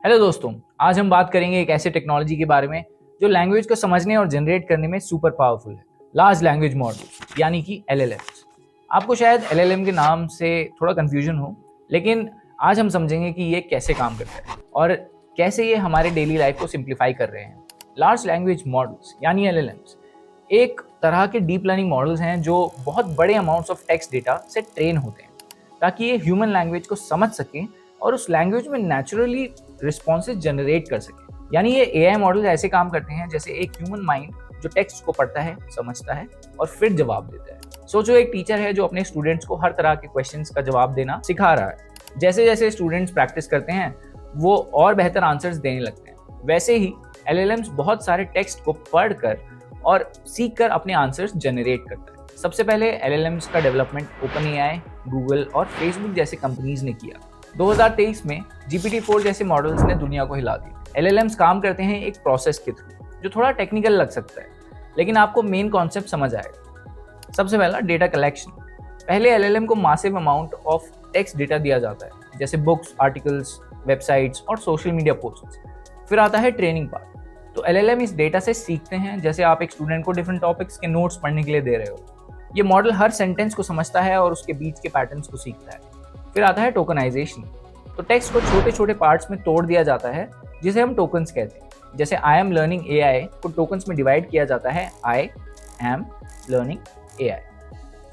Hello दोस्तों, आज हम बात करेंगे एक ऐसे टेक्नोलॉजी के बारे में जो लैंग्वेज को समझने और जनरेट करने में सुपर पावरफुल है। लार्ज लैंग्वेज मॉडल यानी कि LLMs। आपको शायद LLM के नाम से थोड़ा कंफ्यूजन हो, लेकिन आज हम समझेंगे कि ये कैसे काम करता है और कैसे ये हमारे डेली लाइफ को सिंप्लीफाई कर रहे हैं। लार्ज लैंग्वेज मॉडल्स यानी LLMs एक तरह के डीप लर्निंग मॉडल्स हैं जो बहुत बड़े अमाउंट्स ऑफ टेक्स्ट डेटा से ट्रेन होते हैं ताकि ये ह्यूमन लैंग्वेज को समझ सकें और उस लैंग्वेज में नेचुरली रिस्पॉन्सेज जनरेट कर सके। यानी ये AI मॉडल ऐसे काम करते हैं जैसे एक ह्यूमन माइंड जो टेक्स्ट को पढ़ता है, समझता है और फिर जवाब देता है। सोचो एक टीचर है जो अपने स्टूडेंट्स को हर तरह के क्वेश्चंस का जवाब देना सिखा रहा है। जैसे जैसे स्टूडेंट्स प्रैक्टिस करते हैं वो और बेहतर आंसर्स देने लगते हैं। वैसे ही LLMs बहुत सारे टेक्स्ट को पढ़कर और सीख कर अपने आंसर्स जनरेट करता है। सबसे पहले LLMs का डेवलपमेंट OpenAI, गूगल और फेसबुक जैसे कंपनीज ने किया। 2023 में GPT-4 जैसे मॉडल्स ने दुनिया को हिला दिया। LLMs काम करते हैं एक प्रोसेस के थ्रू जो थोड़ा टेक्निकल लग सकता है, लेकिन आपको मेन कॉन्सेप्ट समझ आएगा। सबसे पहला डेटा कलेक्शन। पहले LLM को massive amount of text data दिया जाता है, जैसे बुक्स, आर्टिकल्स, वेबसाइट्स और सोशल मीडिया पोस्ट्स। फिर आता है ट्रेनिंग पार्ट। तो LLM इस डेटा से सीखते हैं, जैसे आप एक स्टूडेंट को डिफरेंट टॉपिक्स के नोट्स पढ़ने के लिए दे रहे हो। ये मॉडल हर सेंटेंस को समझता है और उसके बीच के पैटर्न्स को सीखता है। फिर आता है टोकनाइजेशन। तो टेक्स्ट को छोटे छोटे पार्ट्स में तोड़ दिया जाता है, जिसे हम टोकन्स कहते हैं। जैसे आई एम लर्निंग AI को टोकन्स में डिवाइड किया जाता है, आई एम लर्निंग AI।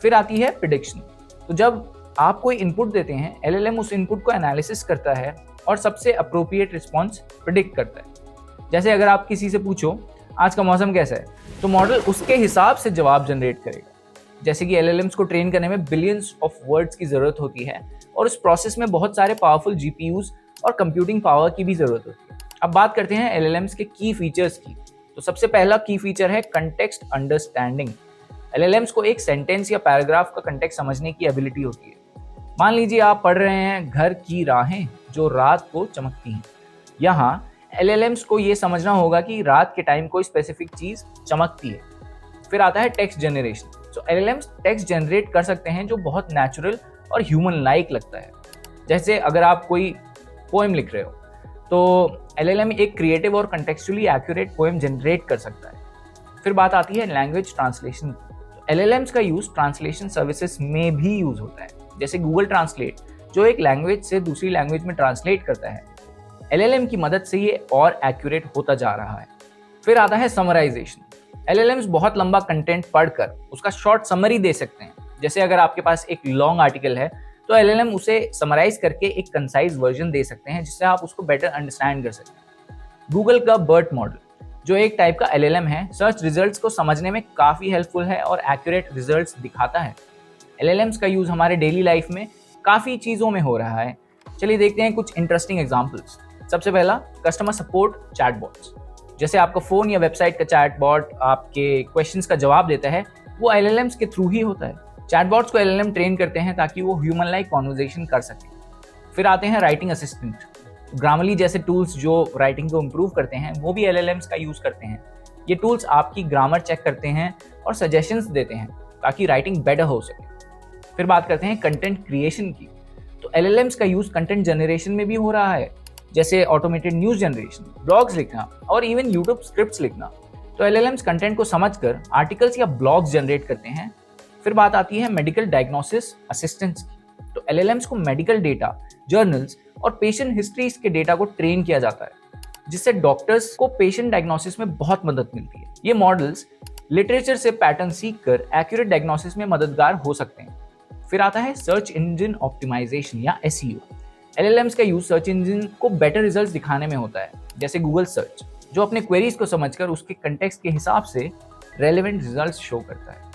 फिर आती है प्रिडिक्शन। तो जब आप कोई इनपुट देते हैं, LLM उस इनपुट को एनालिसिस करता है और सबसे अप्रोप्रिएट रिस्पॉन्स प्रिडिक्ट करता है। जैसे अगर आप किसी से पूछो आज का मौसम कैसा है, तो मॉडल उसके हिसाब से जवाब जनरेट करेगा। जैसे कि LLMs को ट्रेन करने में बिलियंस ऑफ वर्ड्स की जरूरत होती है और उस प्रोसेस में बहुत सारे पावरफुल GPUs और कंप्यूटिंग पावर की भी जरूरत होती है। अब बात करते हैं LLMs के की फीचर्स की। तो सबसे पहला की फीचर है कंटेक्स्ट अंडरस्टैंडिंग। LLMs को एक सेंटेंस या पैराग्राफ का कंटेक्स्ट समझने की एबिलिटी होती है। मान लीजिए आप पढ़ रहे हैं घर की राहें जो रात को चमकती हैं। यहाँ LLMs को ये समझना होगा कि रात के टाइम कोई स्पेसिफिक चीज चमकती है। फिर आता है टेक्स्ट जनरेशन। तो LLMs टेक्स्ट जनरेट कर सकते हैं जो बहुत नेचुरल और ह्यूमन लाइक लगता है। जैसे अगर आप कोई पोएम लिख रहे हो तो LLM एक क्रिएटिव और कंटेक्चुअली एक्यूरेट पोएम जनरेट कर सकता है। फिर बात आती है लैंग्वेज ट्रांसलेशन। तो LLMs का यूज ट्रांसलेशन सर्विसेज में भी यूज होता है, जैसे गूगल ट्रांसलेट जो एक लैंग्वेज से दूसरी लैंग्वेज में ट्रांसलेट करता है। LLM की मदद से ये और एक्यूरेट होता जा रहा है। फिर आता है समराइजेशन। LLMs बहुत लंबा कंटेंट पढ़कर उसका शॉर्ट समरी दे सकते हैं। जैसे अगर आपके पास एक लॉन्ग आर्टिकल है तो LLM उसे समराइज करके एक कंसाइज वर्जन दे सकते हैं, जिससे आप उसको बेटर अंडरस्टैंड कर सकते हैं। गूगल का BERT मॉडल जो एक टाइप का LLM है, सर्च रिजल्ट्स को समझने में काफ़ी हेल्पफुल है और एक्यूरेट रिजल्ट्स दिखाता है। LLMs का यूज़ हमारे डेली लाइफ में काफ़ी चीज़ों में हो रहा है। चलिए देखते हैं कुछ इंटरेस्टिंग एग्जाम्पल्स। सबसे पहला कस्टमर सपोर्ट चैटबॉट्स। जैसे आपका फ़ोन या वेबसाइट का चैटबॉट आपके क्वेश्चंस का जवाब देता है, वो LLMs के थ्रू ही होता है। चैटबॉट्स को LLM ट्रेन करते हैं ताकि वो ह्यूमन लाइक कॉन्वर्जेशन कर सकें। फिर आते हैं राइटिंग असिस्टेंट। ग्रामरली जैसे टूल्स जो राइटिंग को इम्प्रूव करते हैं, वो भी LLMs का यूज़ करते हैं। ये टूल्स आपकी ग्रामर चेक करते हैं और सजेशंस देते हैं ताकि राइटिंग बेटर हो सके। फिर बात करते हैं कंटेंट क्रिएशन की। तो LLMs का यूज़ कंटेंट जनरेशन में भी हो रहा है, जैसे ऑटोमेटेड न्यूज़ जनरेशन, ब्लॉग्स लिखना और इवन यूट्यूब स्क्रिप्ट्स लिखना। तो LLMs कंटेंट को समझकर आर्टिकल्स या ब्लॉग्स जनरेट करते हैं। फिर बात आती है मेडिकल डायग्नोसिस असिस्टेंट्स की। तो LLMs को मेडिकल डेटा, जर्नल्स और पेशेंट हिस्ट्रीज के डेटा को ट्रेन किया जाता है, जिससे डॉक्टर्स को पेशेंट डायग्नोसिस में बहुत मदद मिलती है। ये मॉडल्स लिटरेचर से पैटर्न सीखकर एक्यूरेट डायग्नोसिस में मददगार हो सकते हैं। फिर आता है सर्च इंजन ऑप्टिमाइजेशन या SEO। LLMs का यूज सर्च इंजन को बेटर रिजल्ट्स दिखाने में होता है, जैसे गूगल सर्च जो अपने क्वेरीज को समझकर उसके कंटेक्स्ट के हिसाब से रेलेवेंट रिजल्ट्स शो करता है।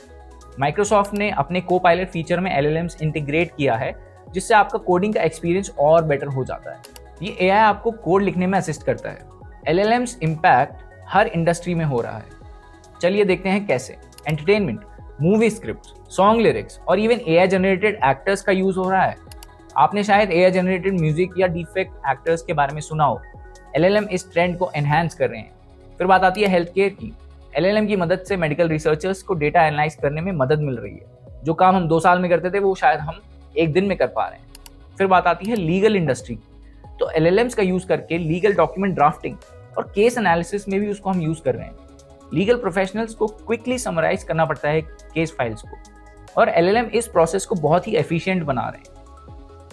माइक्रोसॉफ्ट ने अपने को-पायलट फीचर में LLMs इंटीग्रेट किया है, जिससे आपका कोडिंग का एक्सपीरियंस और बेटर हो जाता है। ये AI आपको कोड लिखने में असिस्ट करता है। LLMs इम्पैक्ट हर इंडस्ट्री में हो रहा है। चलिए देखते हैं कैसे। Entertainment, movie script, song lyrics और इवन AI जनरेटेड एक्टर्स का यूज हो रहा है। आपने शायद AI जनरेटेड म्यूजिक या डिफेक्ट एक्टर्स के बारे में सुना हो। LLM इस ट्रेंड को एनहांस कर रहे हैं। फिर बात आती है हेल्थ केयर की। LLM की मदद से मेडिकल रिसर्चर्स को डेटा एनालाइज करने में मदद मिल रही है। जो काम हम 2 साल में करते थे वो शायद हम 1 दिन में कर पा रहे हैं। फिर बात आती है लीगल इंडस्ट्री की। तो LLMs का यूज करके लीगल डॉक्यूमेंट ड्राफ्टिंग और केस एनालिसिस में भी उसको हम यूज कर रहे हैं। लीगल प्रोफेशनल्स को क्विकली समराइज करना पड़ता है केस फाइल्स को, और LLM इस प्रोसेस को बहुत ही एफिशिएंट बना रहे हैं।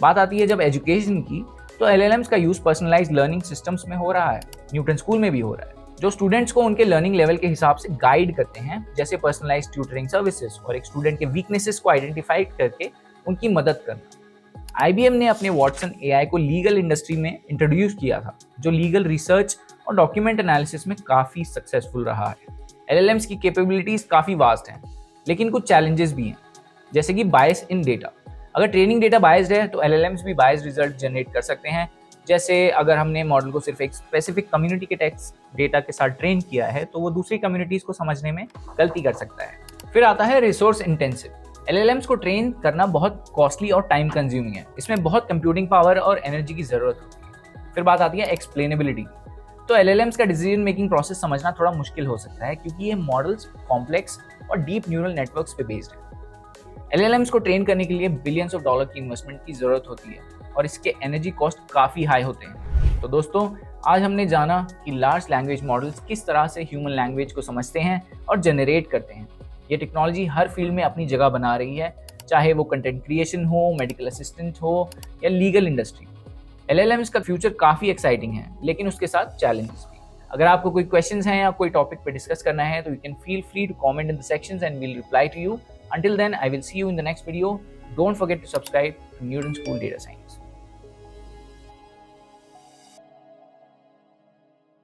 बात आती है जब एजुकेशन की, तो LLMs का यूज पर्सनलाइज्ड लर्निंग सिस्टम्स में हो रहा है, न्यूटन स्कूल में भी हो रहा है, जो स्टूडेंट्स को उनके लर्निंग लेवल के हिसाब से गाइड करते हैं, जैसे पर्सनलाइज्ड ट्यूटरिंग सर्विसेज और एक स्टूडेंट के वीकनेसेस को आइडेंटिफाई करके उनकी मदद करना। IBM ने अपने वॉटसन AI को लीगल इंडस्ट्री में इंट्रोड्यूस किया था, जो लीगल रिसर्च और डॉक्यूमेंट एनालिसिस में काफ़ी सक्सेसफुल रहा है। LLMs की कैपेबिलिटीज काफ़ी वास्ट हैं, लेकिन कुछ चैलेंजेस भी हैं, जैसे कि बायस इन डेटा। अगर ट्रेनिंग डेटा बायस्ड है तो LLMs भी बायस्ड रिजल्ट जनरेट कर सकते हैं। जैसे अगर हमने मॉडल को सिर्फ एक स्पेसिफिक कम्युनिटी के टेक्स्ट डेटा के साथ ट्रेन किया है, तो वो दूसरी कम्युनिटीज को समझने में गलती कर सकता है। फिर आता है रिसोर्स इंटेंसिव। LLMs को ट्रेन करना बहुत कॉस्टली और टाइम कंज्यूमिंग है, इसमें बहुत कंप्यूटिंग पावर और एनर्जी की जरूरत होती है। फिर बात आती है एक्सप्लेनेबिलिटी। तो LLMs का डिसीजन मेकिंग प्रोसेस समझना थोड़ा मुश्किल हो सकता है, क्योंकि ये मॉडल्स कॉम्प्लेक्स और डीप न्यूरल नेटवर्क्स पे बेस्ड है। LLMs को ट्रेन करने के लिए बिलियंस ऑफ डॉलर की इन्वेस्टमेंट की जरूरत होती है, और इसके एनर्जी कॉस्ट काफ़ी हाई होते हैं। तो दोस्तों, आज हमने जाना कि लार्ज लैंग्वेज मॉडल्स किस तरह से ह्यूमन लैंग्वेज को समझते हैं और जनरेट करते हैं। ये टेक्नोलॉजी हर फील्ड में अपनी जगह बना रही है, चाहे वो कंटेंट क्रिएशन हो, मेडिकल असिस्टेंट हो या लीगल इंडस्ट्री। LLMs का फ्यूचर काफ़ी एक्साइटिंग है, लेकिन उसके साथ चैलेंजेस भी। अगर आपको कोई क्वेश्चंस हैं या कोई टॉपिक पे डिस्कस करना है, तो you can feel free to comment in the sections and we'll reply to you. Until then, I will see you in the next video. Don't forget to subscribe to Newton School Data Science.